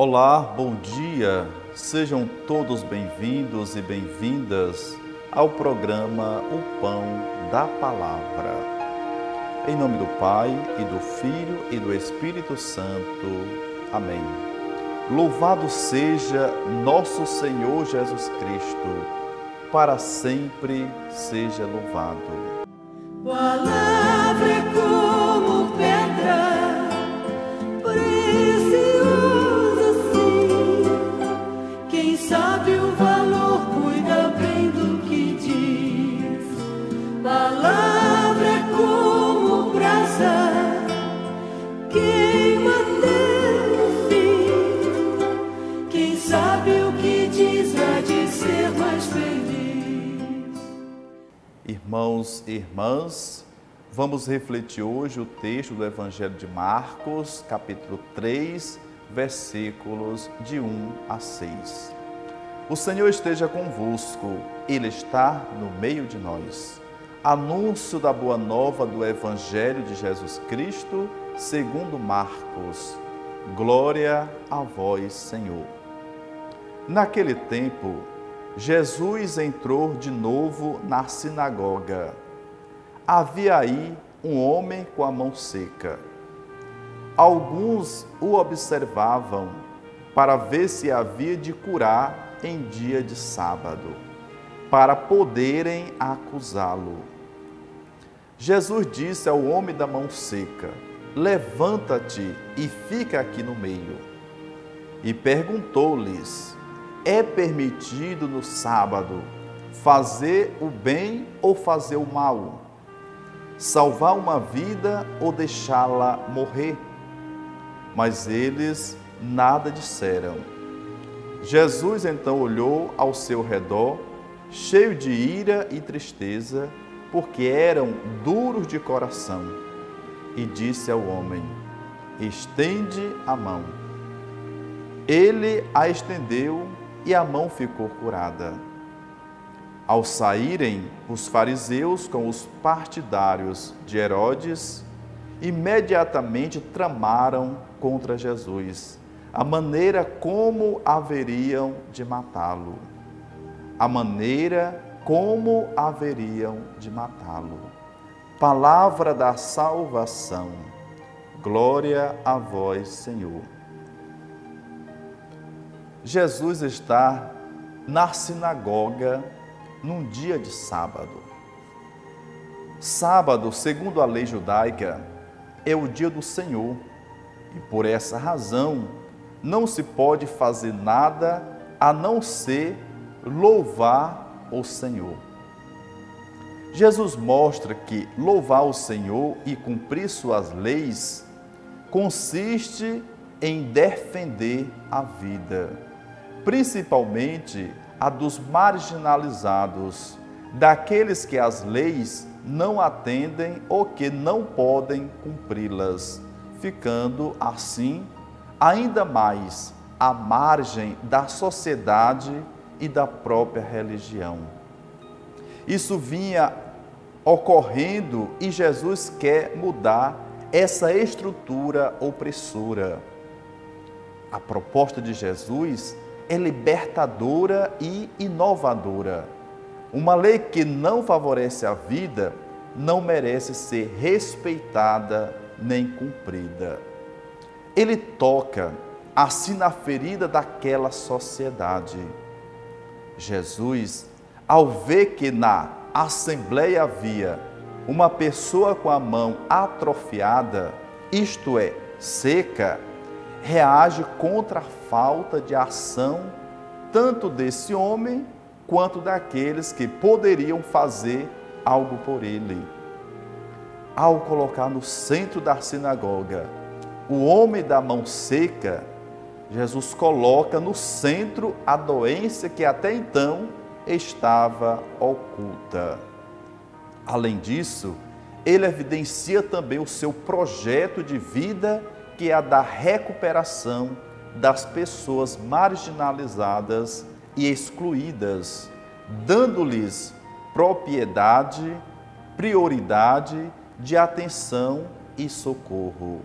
Olá, bom dia, sejam todos bem-vindos e bem-vindas ao programa O Pão da Palavra. Em nome do Pai, e do Filho e do Espírito Santo. Amém. Louvado seja nosso Senhor Jesus Cristo, para sempre seja louvado. Palavra é como pedra preciosa, sim. Quem sabe o valor cuida bem do que diz. Palavra é como brasa, queima até o fim. Quem sabe o que diz há de ser mais feliz. Irmãos e irmãs, vamos refletir hoje o texto do Evangelho de Marcos, capítulo 3, versículos de 1 a 6. O Senhor esteja convosco, Ele está no meio de nós. Anúncio da boa nova do Evangelho de Jesus Cristo, segundo Marcos. Glória a vós, Senhor. Naquele tempo, Jesus entrou de novo na sinagoga. Havia aí um homem com a mão seca. Alguns o observavam para ver se havia de curar em dia de sábado, para poderem acusá-lo. Jesus disse ao homem da mão seca: levanta-te e fica aqui no meio. E perguntou-lhes: é permitido no sábado fazer o bem ou fazer o mal? Salvar uma vida ou deixá-la morrer? Mas eles nada disseram. Jesus então olhou ao seu redor, cheio de ira e tristeza, porque eram duros de coração, e disse ao homem: estende a mão. Ele a estendeu e a mão ficou curada. Ao saírem os fariseus com os partidários de Herodes, imediatamente tramaram contra Jesus, a maneira como haveriam de matá-lo. Palavra da salvação. Glória a vós, Senhor. Jesus está na sinagoga num dia de sábado. Sábado, segundo a lei judaica, é o dia do Senhor, e por essa razão não se pode fazer nada a não ser louvar o Senhor. Jesus mostra que louvar o Senhor e cumprir suas leis consiste em defender a vida, principalmente a dos marginalizados, daqueles que as leis não atendem ou que não podem cumpri-las, ficando assim ainda mais à margem da sociedade e da própria religião. Isso vinha ocorrendo e Jesus quer mudar essa estrutura opressora. A proposta de Jesus é libertadora e inovadora. Uma lei que não favorece a vida não merece ser respeitada nem cumprida. Ele toca assim na ferida daquela sociedade. Jesus, ao ver que na assembleia havia uma pessoa com a mão atrofiada, isto é, seca, reage contra a falta de ação tanto desse homem quanto daqueles que poderiam fazer algo por ele. Ao colocar no centro da sinagoga o homem da mão seca, Jesus coloca no centro a doença que até então estava oculta. Além disso, ele evidencia também o seu projeto de vida, que é a da recuperação das pessoas marginalizadas e excluídas, dando-lhes propriedade, prioridade de atenção e socorro.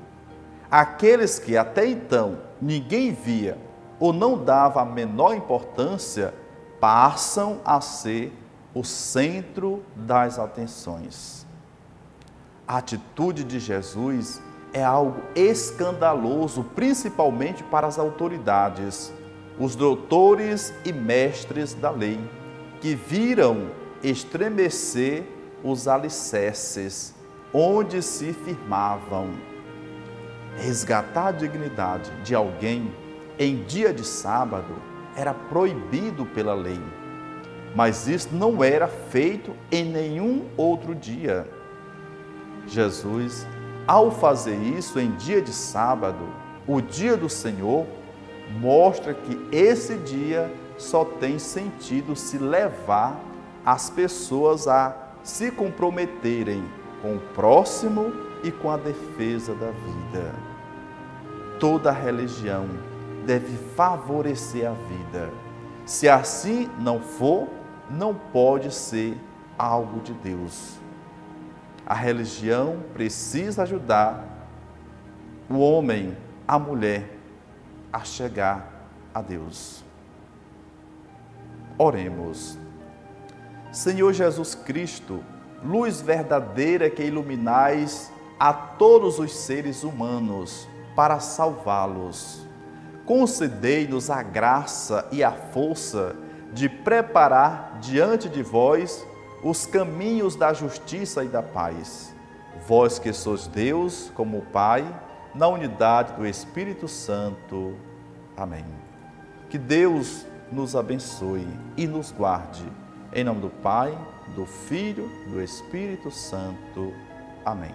aqueles que até então ninguém via ou não dava a menor importância, passam a ser o centro das atenções. A atitude de Jesus é algo escandaloso, principalmente para as autoridades, os doutores e mestres da lei, que viram estremecer os alicerces onde se firmavam. Resgatar a dignidade de alguém em dia de sábado era proibido pela lei, mas isso não era feito em nenhum outro dia. Jesus, ao fazer isso em dia de sábado, o dia do Senhor, mostra que esse dia só tem sentido se levar as pessoas a se comprometerem com o próximo e com a defesa da vida. Toda religião deve favorecer a vida. Se assim não for, não pode ser algo de Deus. A religião precisa ajudar o homem, a mulher, a chegar a Deus. Oremos. Senhor Jesus Cristo, luz verdadeira que iluminais a todos os seres humanos para salvá-los, concedei-nos a graça e a força de preparar diante de vós os caminhos da justiça e da paz. Vós que sois Deus como o Pai, na unidade do Espírito Santo. Amém. Que Deus nos abençoe e nos guarde. Em nome do Pai, do Filho, do Espírito Santo. Amém.